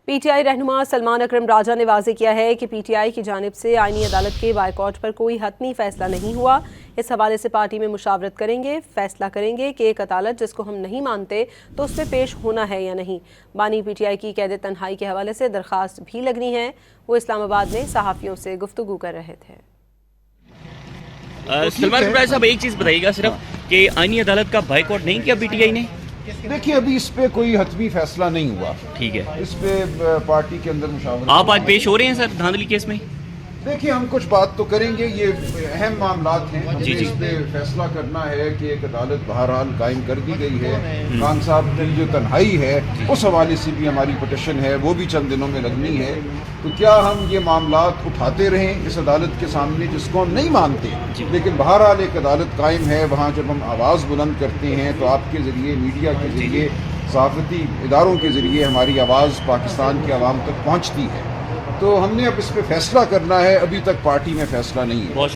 P T I رہنما سلمان اکرم راجہ نے واضح کیا ہے کہ پی ٹی آئی کی جانب سے آئینی عدالت کے بائیکاٹ پر کوئی حتمی فیصلہ نہیں ہوا۔ اس حوالے سے پارٹی میں مشاورت کریں گے، فیصلہ کریں گے کہ ایک عدالت جس کو ہم نہیں مانتے تو اس میں پیش ہونا ہے یا نہیں۔ بانی پی ٹی آئی کی قید تنہائی کے حوالے سے درخواست بھی لگنی ہے۔ وہ اسلام آباد میں صحافیوں سے گفتگو کر رہے تھے۔ سلمان اکرم راجہ صاحب ایک چیز بتائیے گا صرف کہ آئینی عدالت کا بائیکاٹ نہیں کیا پی ٹی آئی نے؟ دیکھیے ابھی اس پہ کوئی حتمی فیصلہ نہیں ہوا، ٹھیک ہے، اس پہ پارٹی کے اندر مشاورت۔ آپ آج پیش ہو رہے ہیں سر دھاندلی کیس میں؟ دیکھیے ہم کچھ بات تو کریں گے، یہ اہم معاملات ہیں، ہمیں جی اس پہ فیصلہ کرنا ہے کہ ایک عدالت بہرحال قائم کر دی گئی ہے۔ خان صاحب کی جو تنہائی ہے اس حوالے سے بھی ہماری پٹیشن ہے، وہ بھی چند دنوں میں لگنی ہے۔ تو کیا ہم یہ معاملات اٹھاتے رہیں اس عدالت کے سامنے جس کو ہم نہیں مانتے، لیکن بہرحال ایک عدالت قائم ہے، وہاں جب ہم آواز بلند کرتے ہیں تو آپ کے ذریعے، میڈیا کے ذریعے، صحافتی اداروں کے ذریعے ہماری آواز پاکستان کے عوام تک پہنچتی ہے۔ تو ہم نے اب اس پہ فیصلہ کرنا ہے، ابھی تک پارٹی میں فیصلہ نہیں ہے۔